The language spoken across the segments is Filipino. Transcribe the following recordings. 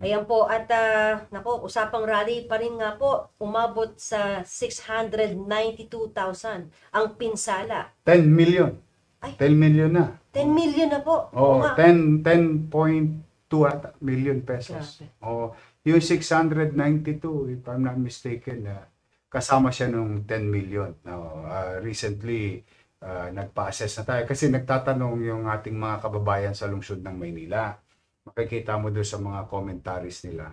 Ayan po, at nako, usapang rally pa rin nga po, umabot sa 692,000 ang pinsala. 10 million. Ay, 10 million na. 10 million na po. Oo Oh, nga. 10.2 ata million pesos. Grabe. Oh, yung 692, if I'm not mistaken, kasama siya nung 10 million. No, recently, nagpa-assess na tayo kasi nagtatanong yung ating mga kababayan sa lungsod ng Maynila. Makikita mo doon sa mga commentaries nila.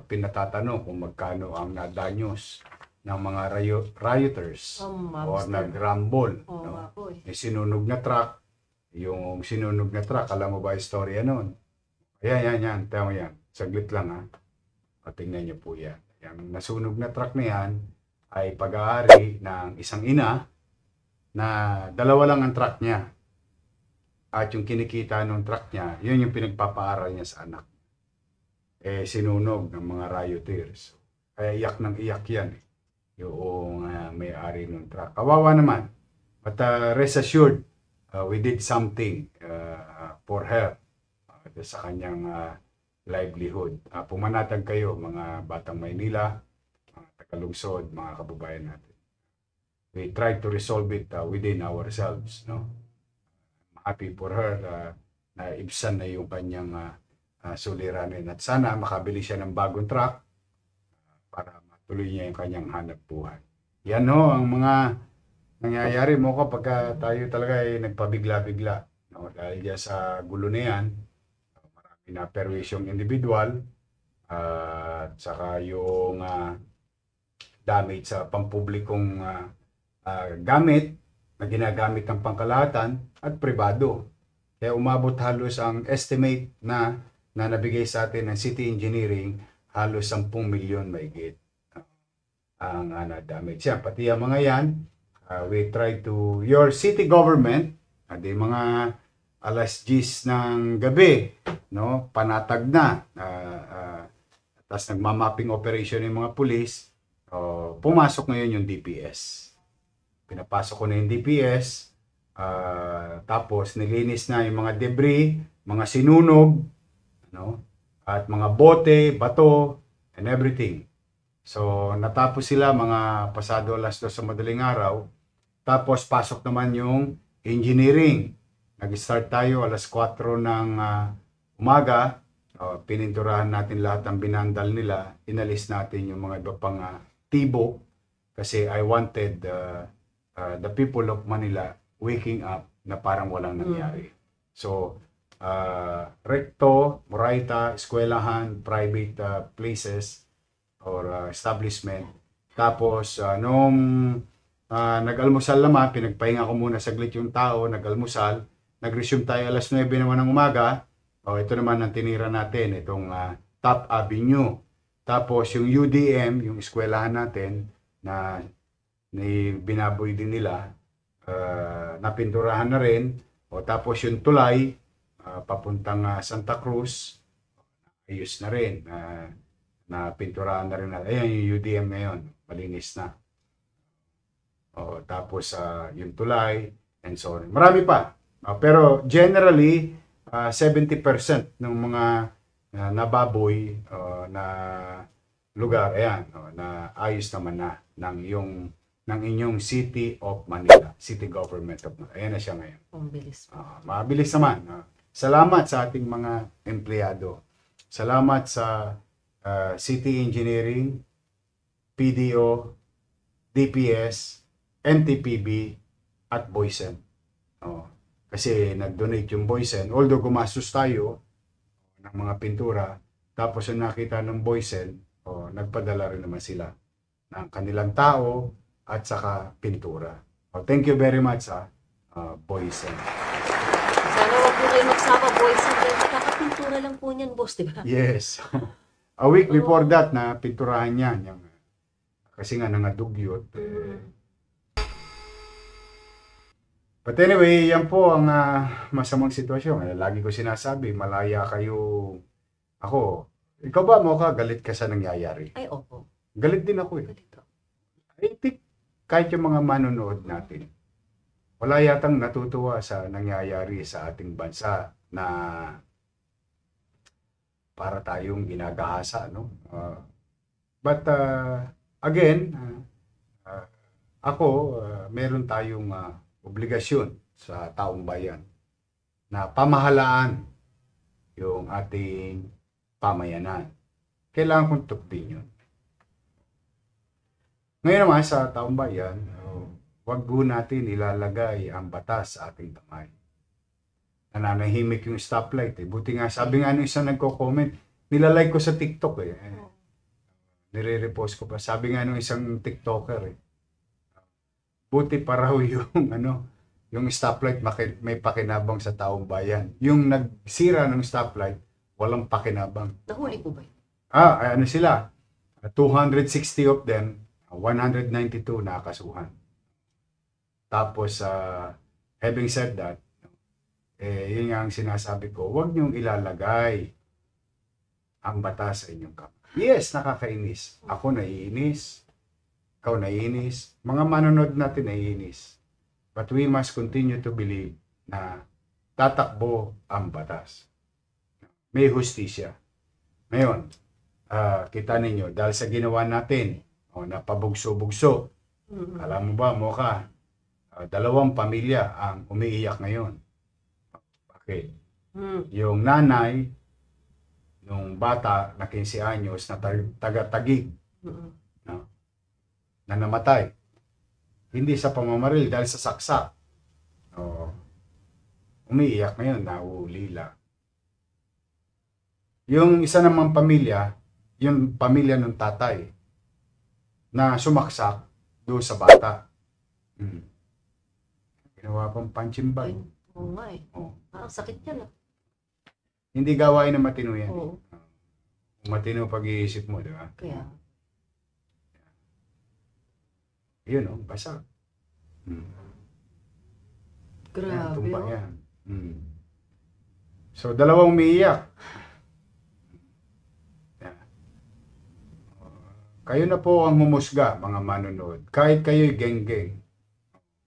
Pinatatanong kung magkano ang nadanyos ng mga rioters or Mobster. nag-rumble. Oo No? nga po eh. May sinunog na truck. Yung sinunog na truck, alam mo ba istorya noon? Yan. Tama yan. Saglit lang ha. O, tingnan niyo po yan. Yung nasunog na truck na yan ay pag-aari ng isang ina na dalawa lang ang truck niya. At yung kinikita ng truck niya, yun yung pinagpapaaral niya sa anak. Sinunog ng mga rioters. Kaya iyak ng iyak yan. Yung may-ari ng truck. Kawawa naman. But rest assured, we did something for her sa kanyang livelihood. Pumanatag kayo mga batang Maynila, mga tagalungsod, mga kababayan natin. We tried to resolve it within ourselves. No? Happy for her na ibsan na yung kanyang suliranin. At sana makabili siya ng bagong truck para matuloy niya yung kanyang hanap buhay. Yan ho ang mga nangyayari mo kapag tayo talaga ay nagpabigla-bigla. No? Dahil dyan sa gulo na yan, marami na perwisyong individual at saka yung damage sa pampublikong gamit na ginagamit ng pangkalahatan at pribado. Kaya umabot halos ang estimate na nabigay sa atin ng City Engineering, halos 10 milyon mahigit ang na-damage yan. Pati ang mga yan, we try to, your city government, di mga alas 10 ng gabi, no, panatag na, tapos nagmamapping operation yung mga pulis, pumasok ngayon yung DPS. Pinapasok ko na yung DPS, tapos nilinis na yung mga debris, mga sinunog, no? At mga bote, bato, and everything. So, natapos sila mga pasado alas 2 sa madaling araw. Tapos, pasok naman yung engineering. Nag-start tayo alas 4 ng umaga. Pininturahan natin lahat ng binandal nila. Inalis natin yung mga iba pang tibo. Kasi I wanted the people of Manila waking up na parang walang nangyari. So, recto, moraita, eskwelahan, private places or establishment. Tapos, nung nag-almusal naman, pinagpahinga ko muna saglit yung tao, nag-almusal, nag-resume tayo alas 9 naman ng umaga. Ito naman ang tinira natin, itong Top Avenue. Tapos, yung UDM, yung eskwelahan natin, na binaboy din nila, napinturahan na rin. Tapos yung tulay, papuntang Santa Cruz, ayos na rin. Napinturahan na rin. Ayan yung UDM ngayon, malinis na. Tapos yung tulay, and so on. Marami pa. Pero generally, 70% ng mga nababoy na lugar, ayan, na ayos naman na ng inyong City of Manila, City Government of Manila. Ayan na siya ngayon. Mabilis. Mabilis naman. Salamat sa ating mga empleyado. Salamat sa City Engineering, PDO, DPS, NTPB, at Boysen. Kasi nag-donate yung Boysen. Although gumastos tayo ng mga pintura, tapos yung nakita ng Boysen, nagpadala rin naman sila ng kanilang tao at saka pintura. Thank you very much, Boysen. Sana wag po kayo magsama, boys. Kakapintura lang po niyan, boss, di ba? Yes. A week before that, na pinturahan niya. Kasi nga nangadugyot. But anyway, yan po ang masamang sitwasyon. Lagi ko sinasabi, malaya kayo. Ako, ikaw ba mo ka, galit ka sa nangyayari? Ay, opo. Galit din ako eh. Ganito. I think kahit yung mga manonood natin, wala yatang natutuwa sa nangyayari sa ating bansa na para tayong ginagahasa, no? But again, ako, meron tayong obligasyon sa taong bayan na pamahalaan yung ating pamayanan. Kailangan kong tukdin yun. Ngayon naman sa taong bayan, wag po natin ilalagay ang batas sa ating kamay. Nananahimik yung stoplight eh. Buti nga, sabi nga nung isang nagko-comment, nilalike ko sa TikTok eh. Nire-repost ko pa. Sabi nga nung isang TikToker eh. Buti pa raw yung yung stoplight may pakinabang sa taong bayan. Yung nagsira ng stoplight, walang pakinabang. Nahuli po ba yun? Ano sila? 260 of them, 192 nakakasuhan. Tapos, having said that, yun nga ang sinasabi ko, huwag niyong ilalagay ang batas sa inyong kamay. Yes, nakakainis. Ako naiinis. Ikaw naiinis. Mga manonood natin naiinis. But we must continue to believe na tatakbo ang batas. May hustisya. Ngayon, kita ninyo, dahil sa ginawa natin, napabugso-bugso, alam mo ba, Mocha, 2 pamilya ang umiiyak ngayon. Bakit? Yung nanay, nung bata na 15 anyos na taga-Taguig, na namatay. Hindi sa pamamaril dahil sa saksak. Umiiyak ngayon, nauulila. Yung isa namang pamilya, yung pamilya ng tatay, na sumaksak doon sa bata. Ginawa pang punching bag. Oo nga eh. Parang sakit yan. Hindi gawain na matino yan. Oo. Matino pag-iisip mo, di ba? Kaya. Yun, basa. Grabe. Tumba yan. So, 2 umiiyak. Kayo na po ang humusga, mga manonood. Kahit kayo'y geng-geng,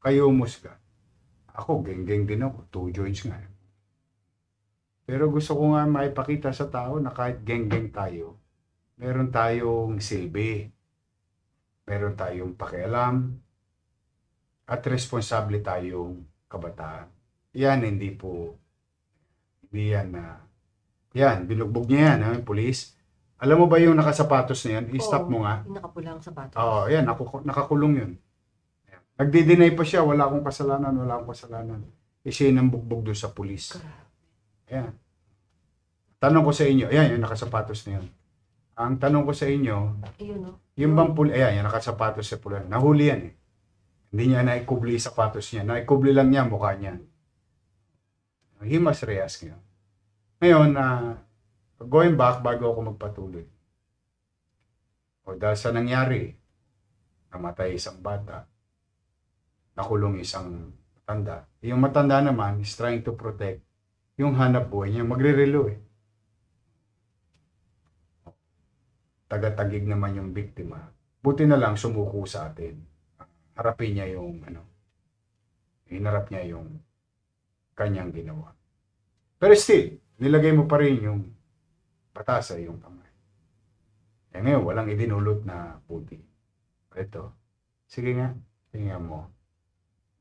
kayo humusga. Ako, geng-geng din ako. 2 joints nga. Pero gusto ko nga maipakita sa tao na kahit geng-geng tayo, meron tayong silbi. Meron tayong pakialam. At responsable tayong kabataan. Yan, hindi yan yan, binugbog niya yan, pulis. Alam mo ba yung nakasapatos na yan? I-stop mo nga. Yung nakapulang sapatos. Oo, yan, nakakulong yun. Nagdi-deny pa siya, wala akong kasalanan. Siya yung nambugbog doon sa pulis. Ayan. Tanong ko sa inyo, ayan, yung nakasapatos na yun. Ang tanong ko sa inyo, yung bang ayan, yung nakasapatos sa pula, nahuli yan eh. Hindi niya naikubli yung sapatos niya. Naikubli lang niya mukha niya. He must re-ask niya. Ngayon, going back, bago ako magpatuloy. Dahil sa nangyari, namatay isang bata, nakulong isang matanda. Yung matanda naman is trying to protect yung hanap buhay niya. Magre-relo eh. Taga-Taguig naman yung biktima. Buti na lang sumuko sa atin. Harapin niya yung hinarap niya yung kanyang ginawa. Pero still, nilagay mo pa rin yung batas sa iyong kamay. Ngayon, walang idinulot na puti. Ito. Sige nga, tingnan mo.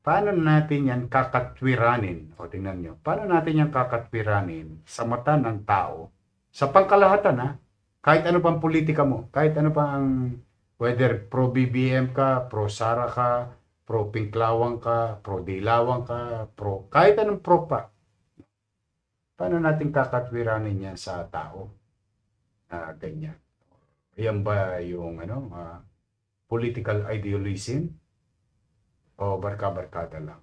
Paano natin yan kakatwiranin? O tingnan nyo. Paano natin yan kakatwiranin sa mata ng tao? Sa pangkalahatan kahit ano pang politika mo. Kahit ano pang, whether pro-BBM ka, pro-Sara ka, pro-Pinklawang ka, pro-Dilawang ka, kahit anong pro pa. Paano natin kakatwiranin yan sa tao? Ganyan. Yan ba yung political idealism? O barka-barkada lang?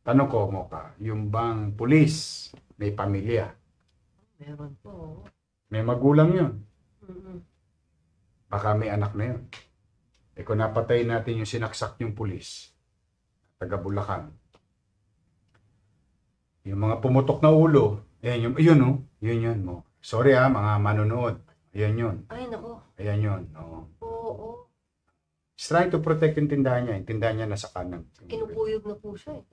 Tanong ko mo ka, yung bang pulis may pamilya? Meron po. May magulang yun. Baka may anak na yun. Kung napatay natin yung sinaksak yung pulis, taga Bulacan, yung mga pumutok na ulo, yun mo. Sorry mga manonood. Ayan yun. Ay, nako. Ayan yun. Oo. He's trying to protect yung tindahan niya. Yung tindahan niya nasa kanan. Kinukuyog na po siya eh.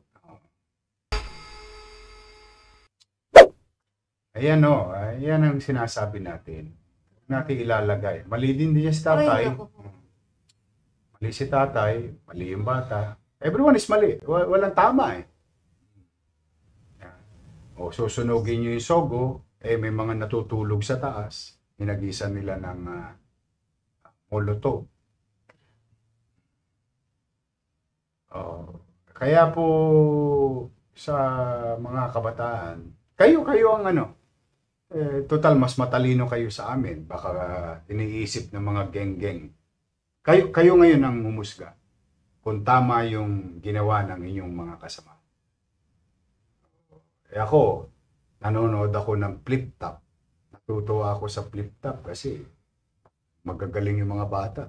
Ayan o, ayan ang sinasabi natin. Huwag natin ilalagay. Mali din si tatay. Ay, naku po. Mali si tatay, mali yung bata. Everyone is mali. Walang tama eh. O susunugin nyo yung sogo, may mga natutulog sa taas. Hinagisan nila ng molotov. Kaya po sa mga kabataan, kayo ang total mas matalino kayo sa amin. Baka iniisip ng mga geng-geng. Kayo ngayon ang humusga kung tama yung ginawa ng inyong mga kasama. Ako, nanonood ako ng flip top. Natutuwa ako sa flip top kasi magagaling yung mga bata.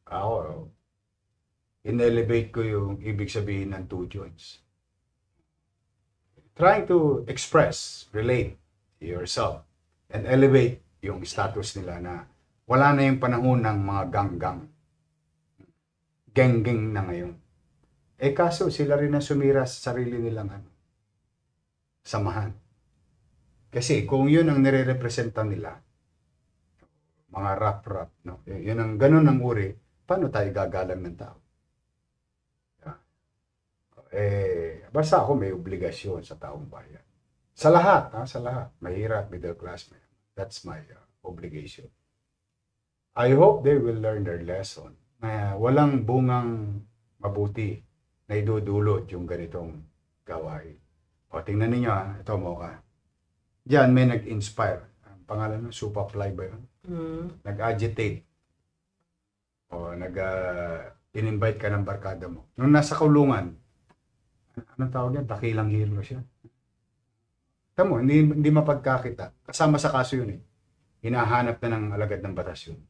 Ako, in-elevate ko yung ibig sabihin ng two joints. Trying to express, relate yourself, and elevate yung status nila na wala na yung panahon ng mga ganggang. Geng-geng na ngayon. Kaso sila rin ang sumira sa sarili nilang samahan. Kasi kung yun ang nire-representa nila, mga rap-rap, no? Yun ang ganun ang uri, paano tayo gagalang ng tao? Basta ako may obligasyon sa taong bayan. Sa lahat, sa lahat. Mahirap, middle class man. That's my obligation. I hope they will learn their lesson na walang bungang mabuti na idudulot yung ganitong gawain. O, tingnan ninyo ito mo ka. Diyan may nag-inspire. Ang pangalan ng Supaply ba yun? Nag-agitate. O, in-invite ka ng barkada mo. Nung nasa kulungan, anong tawag yan? Dakilang hero siya. Tamo, hindi mapagkakita. Kasama sa kaso yun eh. Hinahanap na ng alagad ng batas yun.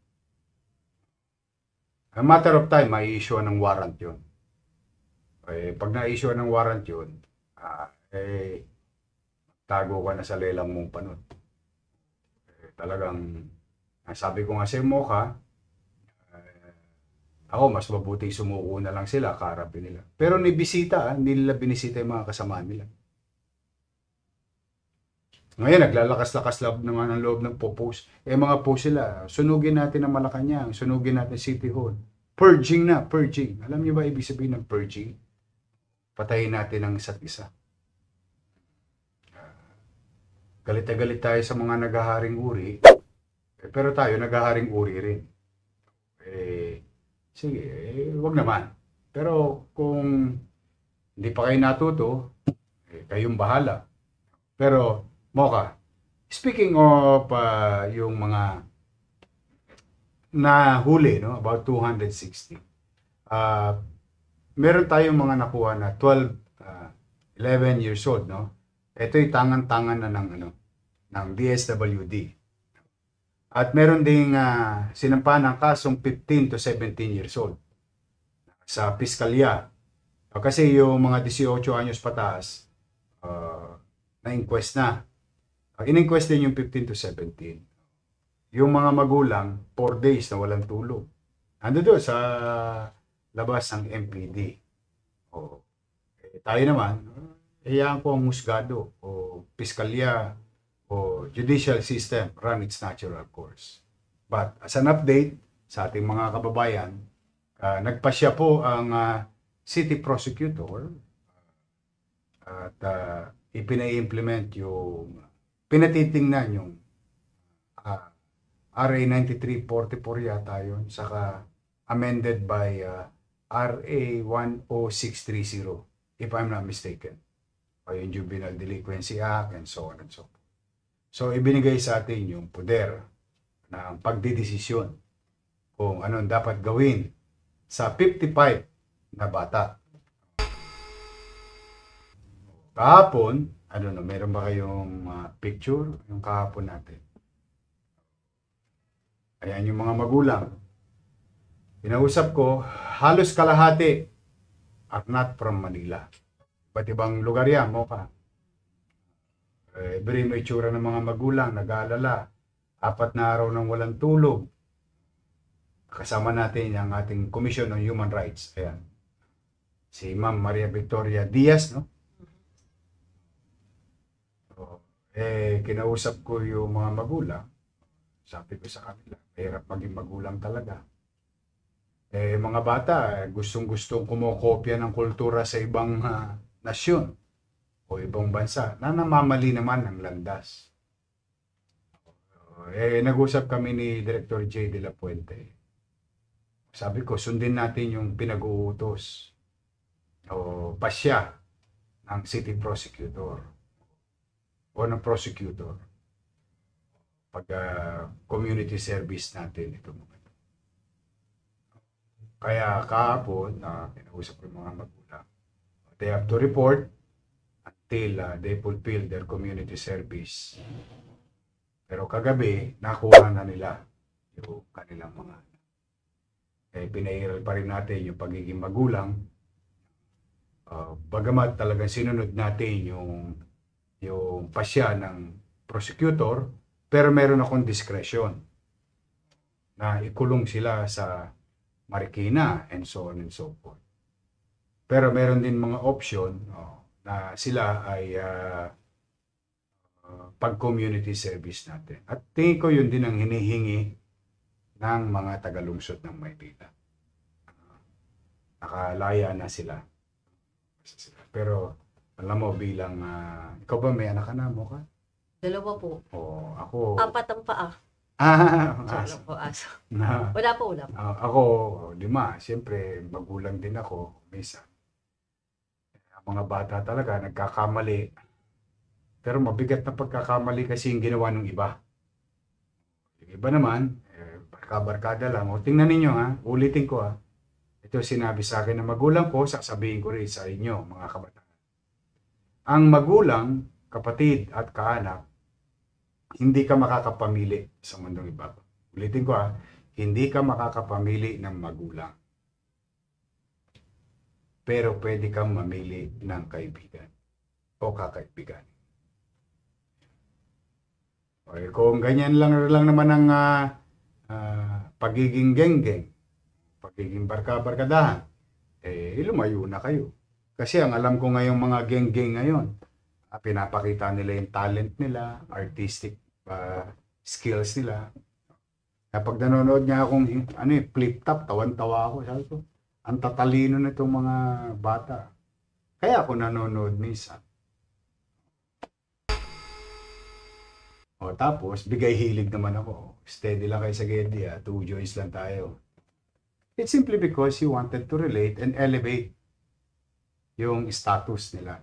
A matter of time, may issue ng warrant yun. Pag na-issue ng warrant yun, tago ka na sa lelang mong panot. Talagang, sabi ko nga sa Mocha, ako mas mabuti sumuko na lang sila, kaharapin nila. Pero hindi nila binisita yung mga kasama nila. Ngayon, naglalakas-lakas naman ang loob ng post. Mga post sila, sunugin natin ang Malacanang, sunugin natin City Hall. Purging na, purging. Alam niyo ba ibig sabihin ng purging? Patayin natin ang isa't isa. Galit na galit tayo sa mga naghaharing uri, pero tayo naghaharing uri rin. Sige, wag naman. Pero kung hindi pa kayo natuto, kayong bahala. Pero, Mocha, speaking of yung mga nahuli, no, about 260, meron tayong mga nakuha na 12, 11 years old, no? Ito'y tangan-tangan na ng DSWD. At meron ding sinampahan ng kasong 15 to 17 years old sa piskalya. Kasi yung mga 18 anyos pataas, na-inquest na. In-inquest din yung 15 to 17. Yung mga magulang, 4 days na walang tulog. Ando doon sa labas ng MPD. Tayo naman, hayaan ko ang husgado o piskalya o judicial system run its natural course. But as an update sa ating mga kababayan, nagpasya po ang city prosecutor at ipina-implement yung pinatitingnan yung RA 9344 yata yun, saka amended by RA 10630, if I'm not mistaken. O yung Juvenile Delinquency Act and so on and so forth. So, ibinigay sa atin yung poder ng pagdidesisyon kung anong dapat gawin sa 55 na bata. Kahapon, meron ba kayong picture yung kahapon natin? Ayan yung mga magulang. Pinausap ko, halos kalahati are not from Manila. Ba't ibang lugar yan, Mocha? Very may itsura ng mga magulang, nag-aalala. 4 na araw nang walang tulog. Kasama natin ang ating Commission on Human Rights. Ayan. Si Ma'am Maria Victoria Diaz, no? Kinausap ko yung mga magulang. Sabi ko sa kanila, mahirap maging magulang talaga. Mga bata, gustong-gustong kumokopya ng kultura sa ibang nasyon o ibang bansa na namamali naman ng landas. Nag-usap kami ni Director J. De La Puente. Sabi ko, sundin natin yung pinag-uutos o pasya ng city prosecutor o ng prosecutor pag community service natin ito. Kaya kahapon, kinausap ko yung mga magulang. They have to report until they fulfill their community service. Pero kagabi, nakuha na nila yung kanilang mga pinairal pa rin natin yung pagiging magulang. Bagamat talagang sinunod natin yung pasya ng prosecutor, pero meron akong discretion na ikulong sila sa Marikina and so on and so forth. Pero meron din mga option na sila ay pag-community service natin. At tingin ko yun din ang hinihingi ng mga tagalungsod ng Maynila. Nakalaya na sila. Pero alam mo bilang, ikaw ba may anak ka na mo ka? 2 po. Ako. 4 ang paa. Aso. Po, aso. Na, Wala po. ako, 5. Siyempre, magulang din ako. Minsan. Ang mga bata talaga, nagkakamali. Pero mabigat na pagkakamali kasi yung ginawa ng iba. Yung iba naman, barka-barkada lang. O, tingnan ninyo ulitin ko Ito sinabi sa akin ng magulang ko, sasabihin ko rin sa inyo, mga kabataan. Ang magulang, kapatid at kaanak, hindi ka makakapamili sa mundong iba. Ulitin ko hindi ka makakapamili ng magulang. Pero pwede kang mamili ng kaibigan o kakaibigan. Okay, kung ganyan lang naman ang pagiging geng-geng, pagiging barka-barkadahan, lumayo na kayo. Kasi ang alam ko ngayong mga geng-geng ngayon, pinapakita nila yung talent nila, artistic skills nila. Kapag nanonood niya akong flip-top, tawan-tawa ako. Sabi ko, ang tatalino nitong mga bata. Kaya ako nanonood minsan. Tapos, bigay hilig naman ako. Steady lang kayo sa Gedi, 2 joints lang tayo. It's simply because he wanted to relate and elevate yung status nila.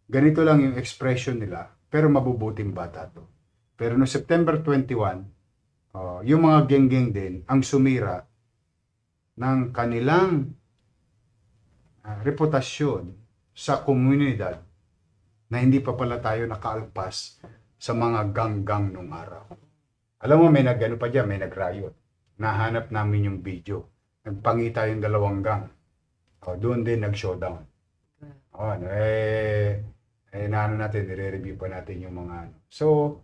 Ganito lang yung expression nila, pero mabubuting bata to. Pero no September 21, yung mga geng-geng din ang sumira ng kanilang reputasyon sa komunidad na hindi pa pala tayo nakaalpas sa mga gang-gang nung araw. Alam mo, may nag-riot. Nahanap namin yung video. Nagpangita yung 2 gang. Doon din nag-showdown. Nire-review pa natin yung mga So,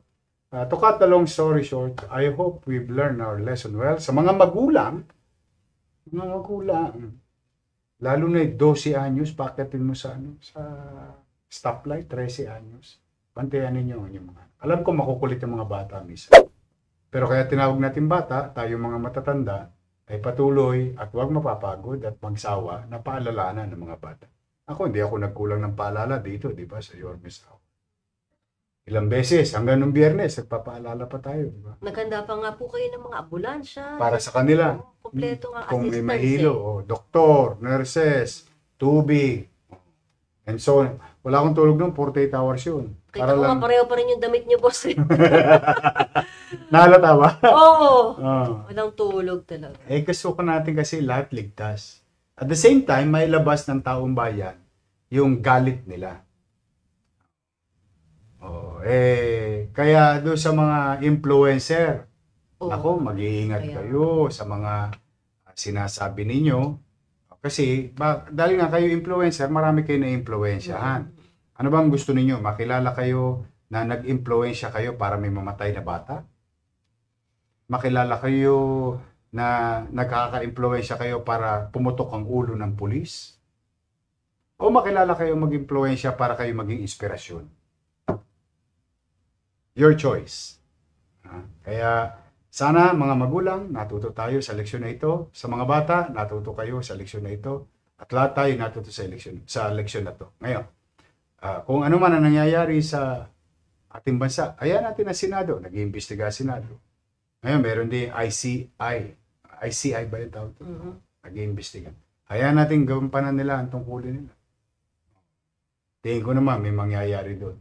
to cut the long story short, I hope we've learned our lesson well. Sa mga magulang, lalo na 12 anyos, pakitin mo sa stoplight, 13 anyos. Bantayan ninyo yung mga. Alam ko makukulit yung mga bata minsan. Pero kaya tinawag natin bata, tayo mga matatanda, ay patuloy at huwag mapapagod at magsawa na paalalahanan ng mga bata. Ako, hindi ako nagkulang ng paalala dito, di ba, sa Yormes House. Ilang beses, hanggang nung Biyernes, nagpapaalala pa tayo, di ba? Naganda pa nga po kayo ng mga ambulansya. Para sa kanila. Kompleto nga Kung may assistance mahilo, doktor, nurses, tubig, and so on. Wala akong tulog nung 48 hours yun. Kita ko nga pareho pa rin yung damit niyo, boss. Nahalata ba? Oo. Walang tulog talaga. Gusto ko natin kasi lahat ligtas. At the same time, may labas ng taong bayan yung galit nila. Kaya doon sa mga influencer, ako, mag-iingat kayo sa mga sinasabi ninyo. Kasi, dahil nga kayo influencer, marami kayo na-influensyahan. Ano bang gusto ninyo? Makilala kayo na nag-influensya kayo para may mamatay na bata? Makilala kayo na nagkaka-influensya kayo para pumutok ang ulo ng pulis? O makilala kayo mag-influensya para kayo maging inspirasyon? your choice. Kaya sana mga magulang, natuto tayo sa leksyon na ito. Sa mga bata, natuto kayo sa leksyon na ito. At lahat tayo natuto sa leksyon na ito. Ngayon, kung ano man ang nangyayari sa ating bansa, ayan natin ang Senado, nag-iimbestiga ang Senado. Ngayon, meron din ICI ba yung tawag ito? Nag-iimbestiga. Hayaan natin gampanan nila ang tungkulin nila. Tingin ko naman may mangyayari doon.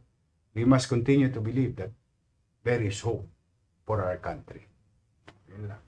We must continue to believe that there is hope for our country. Yun lang.